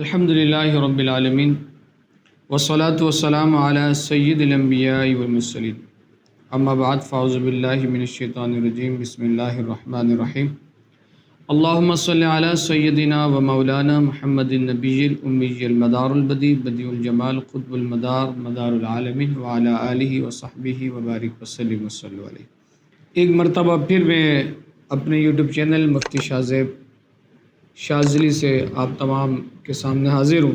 الحمد للہ رب العالمین والصلاة والسلام علی سید الانبیاء والمرسلین اما بعد فاعوذ باللہ من الشیطان الرجیم بسم اللہ الرحمن الرحیم اللہم صلی علی سیدنا و مولانا محمد النبی الامی المدار البدیع بدیع الجمال قطب المدار مدار العالمین وعلی آلہ وصحبہ وبارک وسلم وصلی علیہ۔ ایک مرتبہ پھر میں اپنے یوٹیوب چینل مفتی شاہ زیب شاذلی سے آپ تمام کے سامنے حاضر ہوں۔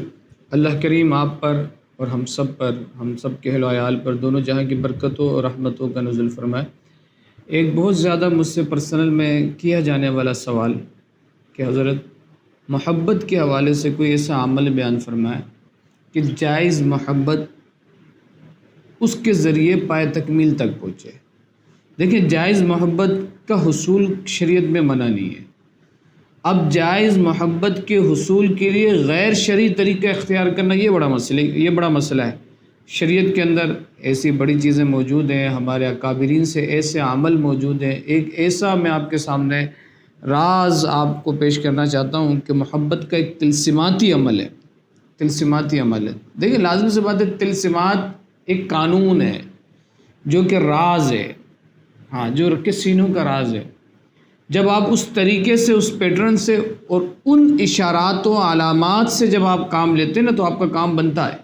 اللہ کریم آپ پر اور ہم سب کے اہل و عیال پر دونوں جہاں کی برکتوں اور رحمتوں کا نزول فرمائے۔ ایک بہت زیادہ مجھ سے پرسنل میں کیا جانے والا سوال کہ حضرت محبت کے حوالے سے کوئی ایسا عمل بیان فرمائے کہ جائز محبت اس کے ذریعے پائے تکمیل تک پہنچے۔ دیکھیں، جائز محبت کا حصول شریعت میں منع نہیں ہے۔ اب جائز محبت کے حصول کے لیے غیر شرعی طریقہ اختیار کرنا یہ بڑا مسئلہ ہے۔ شریعت کے اندر ایسی بڑی چیزیں موجود ہیں، ہمارے اکابرین سے ایسے عمل موجود ہیں۔ ایک ایسا میں آپ کے سامنے راز آپ کو پیش کرنا چاہتا ہوں کہ محبت کا ایک تلسماتی عمل ہے۔ دیکھیں، لازمی سی بات ہے، تلسمات ایک قانون ہے جو کہ راز ہے، جو رکھ کے سینوں کا راز ہے۔ جب آپ اس طریقے سے، اس پیٹرن سے اور ان اشارات و علامات سے جب آپ کام لیتے ہیں نا تو آپ کا کام بنتا ہے،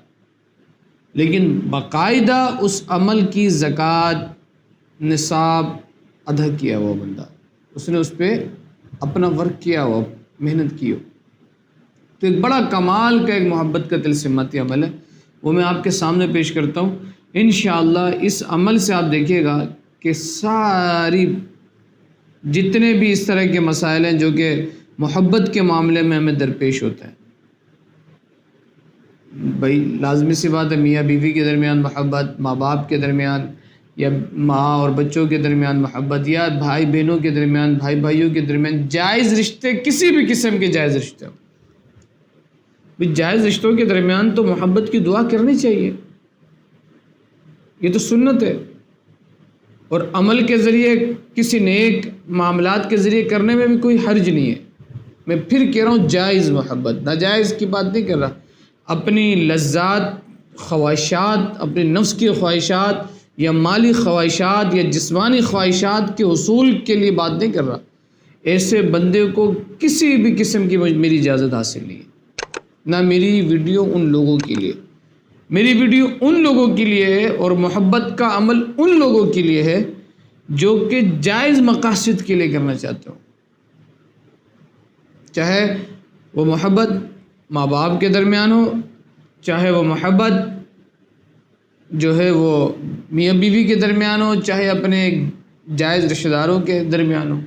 لیکن باقاعدہ اس عمل کی زکوٰۃ نصاب ادا کیا ہوا بندہ، اس نے اس پہ اپنا ورک کیا ہوا، محنت کی ہو، تو ایک بڑا کمال کا ایک محبت کا تلسماتی عمل ہے، وہ میں آپ کے سامنے پیش کرتا ہوں۔ انشاءاللہ اس عمل سے آپ دیکھیے گا کہ ساری جتنے بھی اس طرح کے مسائل ہیں جو کہ محبت کے معاملے میں ہمیں درپیش ہوتا ہے، بھائی لازمی سی بات ہے، میاں بیوی کے درمیان محبت، ماں باپ کے درمیان، یا ماں اور بچوں کے درمیان محبت، یا بھائی بہنوں کے درمیان، بھائی بھائیوں کے درمیان، جائز رشتے کسی بھی قسم کے جائز رشتے ہوں، بھائی جائز رشتوں کے درمیان تو محبت کی دعا کرنی چاہیے، یہ تو سنت ہے، اور عمل کے ذریعے کسی نیک معاملات کے ذریعے کرنے میں بھی کوئی حرج نہیں ہے۔ میں پھر کہہ رہا ہوں، جائز محبت، ناجائز کی بات نہیں کر رہا۔ اپنی لذات، خواہشات، اپنے نفس کی خواہشات یا مالی خواہشات یا جسمانی خواہشات کے حصول کے لیے بات نہیں کر رہا۔ ایسے بندے کو کسی بھی قسم کی میری اجازت حاصل نہیں ہے، نہ میری ویڈیو ان لوگوں کے لیے، میری ویڈیو ان لوگوں کے لیے ہے، اور محبت کا عمل ان لوگوں کے لیے ہے جو کہ جائز مقاصد کے لیے کرنا چاہتے ہو، چاہے وہ محبت ماں باپ کے درمیان ہو، چاہے وہ محبت جو ہے وہ میاں بیوی کے درمیان ہو، چاہے اپنے جائز رشتہ داروں کے درمیان ہو۔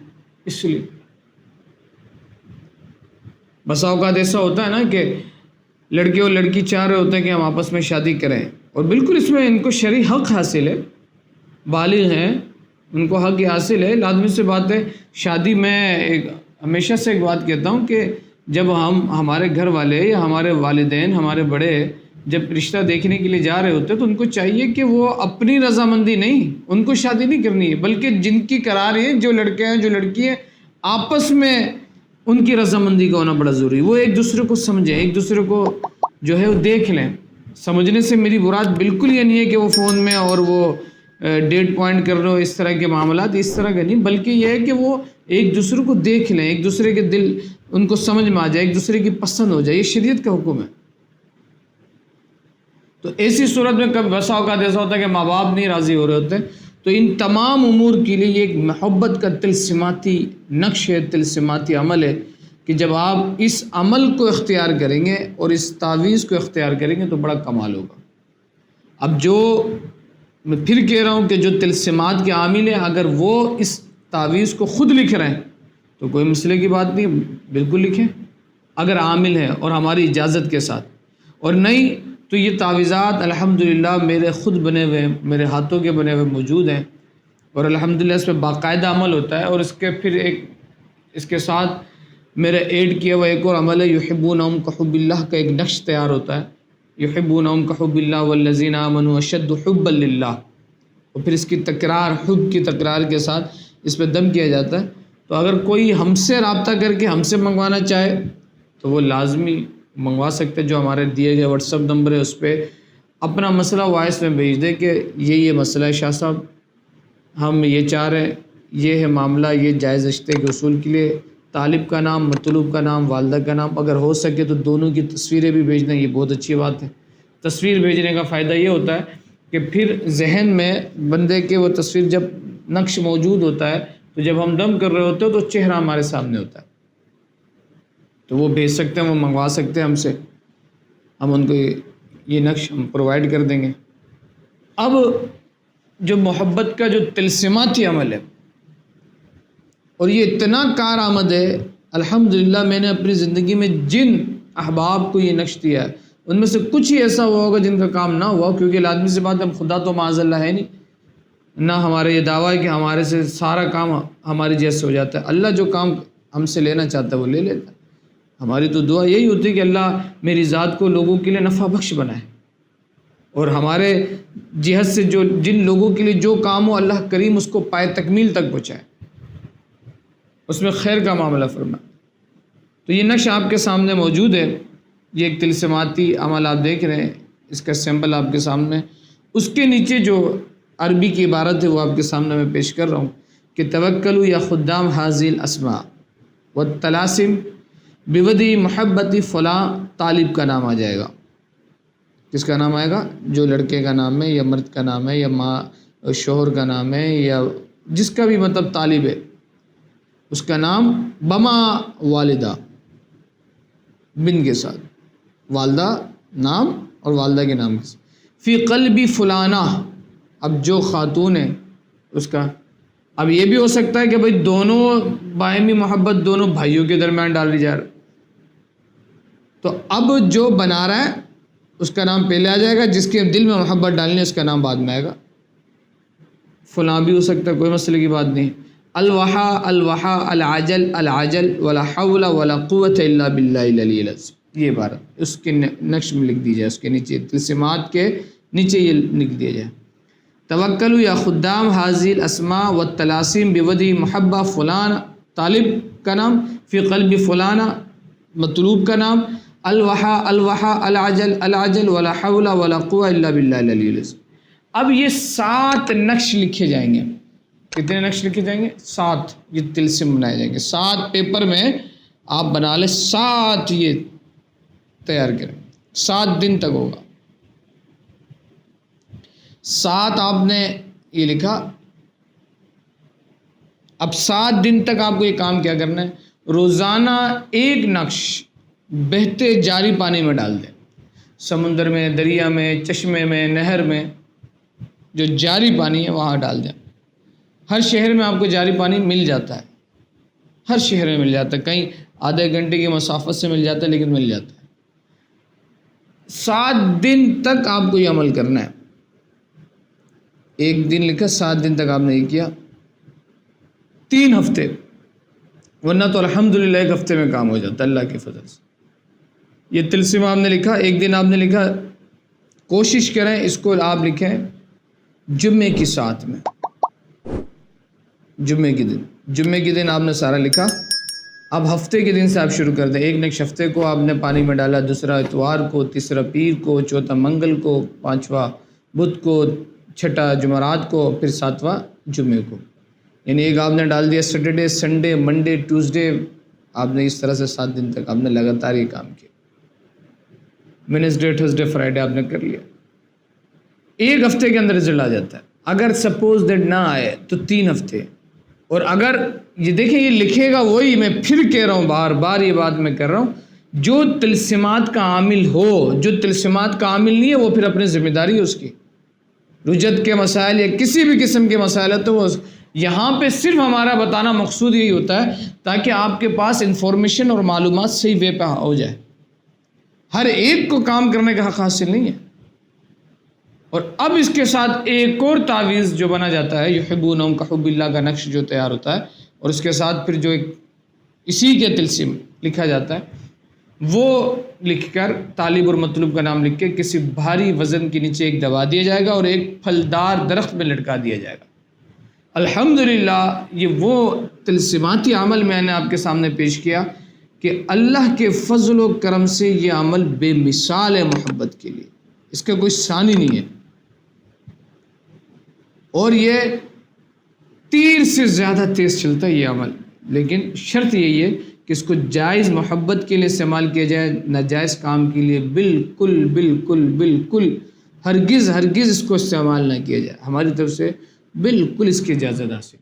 اس لیے بسا اوقات ایسا ہوتا ہے نا کہ لڑکے اور لڑکی چاہ رہے ہوتے ہیں کہ ہم آپس میں شادی کریں، اور بالکل اس میں ان کو شرعی حق حاصل ہے، بالغ ہیں، ان کو حق حاصل ہے، لازمی سے بات ہے۔ شادی میں ہمیشہ سے ایک بات کہتا ہوں کہ جب ہمارے گھر والے یا ہمارے والدین، ہمارے بڑے جب رشتہ دیکھنے کے لیے جا رہے ہوتے ہیں تو ان کو چاہیے کہ وہ اپنی رضامندی نہیں، ان کو شادی نہیں کرنی ہے، بلکہ جن کی قرار ہے، جو لڑکے ہیں جو لڑکی ہیں، آپس میں ان کی رضامندی کا ہونا بڑا ضروری ہے۔ وہ ایک دوسرے کو سمجھیں، ایک دوسرے کو جو ہے وہ دیکھ لیں۔ سمجھنے سے میری مراد بالکل یہ نہیں ہے کہ وہ فون میں اور وہ ڈیٹ پوائنٹ کر رہے ہو، اس طرح کے معاملات، اس طرح کے نہیں، بلکہ یہ ہے کہ وہ ایک دوسرے کو دیکھ لیں، ایک دوسرے کے دل ان کو سمجھ میں آ جائے، ایک دوسرے کی پسند ہو جائے، یہ شریعت کا حکم ہے۔ تو ایسی صورت میں کبھی بسا اوقات ایسا ہوتا ہے کہ ماں باپ نہیں راضی ہو رہے ہوتے، تو ان تمام امور کے لیے یہ ایک محبت کا تلسماتی نقش ہے، تلسماتی عمل ہے کہ جب آپ اس عمل کو اختیار کریں گے اور اس تعویذ کو اختیار کریں گے تو بڑا کمال ہوگا۔ اب جو میں پھر کہہ رہا ہوں کہ جو تلسمات کے عامل ہیں، اگر وہ اس تعویذ کو خود لکھ رہے ہیں تو کوئی مسئلے کی بات نہیں، بالکل لکھیں اگر عامل ہیں اور ہماری اجازت کے ساتھ، اور نہیں تو یہ تعویذات الحمدللہ میرے خود بنے ہوئے، میرے ہاتھوں کے بنے ہوئے موجود ہیں، اور الحمدللہ اس پہ باقاعدہ عمل ہوتا ہے، اور اس کے ساتھ میرا ایڈ کیا ہوا ایک اور عمل ہے، یحبونہم کحب اللہ کا ایک نقش تیار ہوتا ہے، یحبونہم کحب اللہ والذین آمنوا اشد حبا للہ، اور پھر اس کی تکرار، حب کی تکرار کے ساتھ اس پہ دم کیا جاتا ہے۔ تو اگر کوئی ہم سے رابطہ کر کے ہم سے منگوانا چاہے تو وہ لازمی منگوا سکتے ہیں، جو ہمارے دیے گئے واٹس ایپ نمبر ہے اس پہ اپنا مسئلہ وائس میں بھیج دیں کہ یہ مسئلہ ہے شاہ صاحب، ہم یہ چاہ رہے ہیں، یہ ہے معاملہ، یہ جائز رشتے کے اصول کے لیے طالب کا نام، مطلوب کا نام، والدہ کا نام، اگر ہو سکے تو دونوں کی تصویریں بھی بھیج دیں، یہ بہت اچھی بات ہے۔ تصویر بھیجنے کا فائدہ یہ ہوتا ہے کہ پھر ذہن میں بندے کے وہ تصویر جب نقش موجود ہوتا ہے تو جب ہم دم کر رہے ہوتے ہیں تو چہرہ ہمارے سامنے ہوتا ہے، تو وہ بھیج سکتے ہیں، وہ منگوا سکتے ہیں ہم سے، ہم ان کو یہ نقش ہم پرووائڈ کر دیں گے۔ اب جو محبت کا جو تلسماتی عمل ہے اور یہ اتنا کارآمد ہے، الحمدللہ میں نے اپنی زندگی میں جن احباب کو یہ نقش دیا ہے ان میں سے کچھ ہی ایسا ہوا ہوگا جن کا کام نہ ہوا، کیونکہ لازمی سی بات ہے، ہم خدا تو معاذ اللہ ہے نہیں، نہ ہمارے یہ دعویٰ ہے کہ ہمارے سے سارا کام ہماری جیسے ہو جاتا ہے۔ اللہ جو کام ہم سے لینا چاہتا ہے وہ لے لیتا ہے۔ ہماری تو دعا یہی ہوتی ہے کہ اللہ میری ذات کو لوگوں کے لیے نفع بخش بنائے، اور ہمارے جہت سے جو جن لوگوں کے لیے جو کام ہو اللہ کریم اس کو پائے تکمیل تک پہنچائے، اس میں خیر کا معاملہ فرمائے۔ تو یہ نقش آپ کے سامنے موجود ہے، یہ ایک تلسماتی عمل آپ دیکھ رہے ہیں، اس کا سیمپل آپ کے سامنے، اس کے نیچے جو عربی کی عبارت ہے وہ آپ کے سامنے میں پیش کر رہا ہوں کہ توکلوا یا خدام حاضل اسماء والتلاسم بودی محبتی فلاں، طالب کا نام آ جائے گا۔ کس کا نام آئے گا؟ جو لڑکے کا نام ہے یا مرد کا نام ہے یا ماں شوہر کا نام ہے یا جس کا بھی مطلب طالب ہے، اس کا نام بما والدہ، بن کے ساتھ، والدہ نام اور والدہ کے نام کے ساتھ، فی قلبی فلانہ، اب جو خاتون ہے اس کا، اب یہ بھی ہو سکتا ہے کہ بھئی دونوں باہمی محبت دونوں بھائیوں کے درمیان ڈال دی جا رہا ہے، تو اب جو بنا رہا ہے اس کا نام پہلے آ جائے گا، جس کے دل میں محبت ڈالنی ہے اس کا نام بعد میں آئے گا، فلاں بھی ہو سکتا ہے، کوئی مسئلے کی بات نہیں۔ الوحا الوحا العجل العجل ولا حول ولا قوت الا باللہ العلی العظیم، یہ عبارت اس کے نقش میں لکھ دی جائے، اس کے نیچے تلسمات کے نیچے یہ لکھ دیا جائے، توکلوا یا خدام حاضل اسماء والتلاسیم بودی محبہ فلان، طالب کا نام، فی قلب فلانہ، مطلوب کا نام، الوحا الوحا العجل العجل ولا حول ولا قوة الا باللہ العلی العظیم۔ اب یہ 7 نقش لکھے جائیں گے، کتنے نقش لکھے جائیں گے؟ 7، یہ تلسم بنائے جائیں گے، 7 پیپر میں آپ بنا لیں، 7 یہ تیار کریں، 7 دن تک ہوگا، 7 آپ نے یہ لکھا، اب 7 دن تک آپ کو یہ کام کیا کرنا ہے، روزانہ ایک نقش بہتے جاری پانی میں ڈال دیں، سمندر میں، دریا میں، چشمے میں، نہر میں، جو جاری پانی ہے وہاں ڈال دیں۔ ہر شہر میں آپ کو جاری پانی مل جاتا ہے، ہر شہر میں مل جاتا ہے، کہیں آدھے گھنٹے کی مسافت سے مل جاتا ہے لیکن مل جاتا ہے۔ 7 دن تک آپ کو یہ عمل کرنا ہے، ایک دن لکھا، 7 دن تک آپ نے یہ کیا، 3 ہفتے، ورنہ تو الحمدللہ ایک ہفتے میں کام ہو جاتا ہے اللہ کے فضل سے۔ یہ تلسم آپ نے لکھا، ایک دن آپ نے لکھا، کوشش کریں اس کو آپ لکھیں جمعے کی ساتھ میں، جمعے کے دن آپ نے سارا لکھا، اب ہفتے کے دن سے آپ شروع کر دیں، ایک نقش ہفتے کو آپ نے پانی میں ڈالا، دوسرا اتوار کو، تیسرا پیر کو، چوتھا منگل کو، 5واں بدھ کو، 6واں جمعرات کو، پھر 7واں جمعے کو، یعنی ایک آپ نے ڈال دیا سیٹرڈے، سنڈے، منڈے، ٹیوزڈے، آپ نے اس طرح سے 7 دن تک آپ نے لگاتار یہ کام کیا، وینسڈے، تھرسڈے، فرائیڈے آپ نے کر لیا، ایک ہفتے کے اندر رزلٹ آ جاتا ہے۔ اگر سپوز دیٹ نہ آئے تو 3 ہفتے، اور اگر یہ دیکھیں یہ لکھے گا وہی، میں پھر کہہ رہا ہوں، بار بار یہ بات میں کر رہا ہوں، جو تلسمات کا عامل ہو، جو تلسمات کا عامل نہیں ہے وہ پھر اپنی ذمہ داری ہے اس کی، رجت کے مسائل یا کسی بھی قسم کے مسائل ہے تو وہ یہاں پہ صرف ہمارا بتانا مقصود یہی ہوتا ہے تاکہ آپ کے پاس انفارمیشن اور معلومات صحیح وے پہ ہو جائے، ہر ایک کو کام کرنے کا حق حاصل نہیں ہے۔ اور اب اس کے ساتھ ایک اور تعویذ جو بنا جاتا ہے، یحبونہم کحب اللہ کا نقش جو تیار ہوتا ہے، اور اس کے ساتھ پھر جو ایک اسی کے تلسم لکھا جاتا ہے، وہ لکھ کر طالب اور مطلوب کا نام لکھ کے کسی بھاری وزن کے نیچے ایک دبا دیا جائے گا اور ایک پھلدار درخت میں لٹکا دیا جائے گا۔ الحمدللہ یہ وہ تلسماتی عمل میں نے آپ کے سامنے پیش کیا کہ اللہ کے فضل و کرم سے یہ عمل بے مثال ہے محبت کے لیے، اس کا کوئی ثانی نہیں ہے، اور یہ تیر سے زیادہ تیز چلتا ہے یہ عمل، لیکن شرط یہی ہے کہ اس کو جائز محبت کے لیے استعمال کیا جائے، ناجائز کام کے لیے بالکل بالکل بالکل ہرگز ہرگز اس کو استعمال نہ کیا جائے، ہماری طرف سے بالکل اس کی اجازت حاصل۔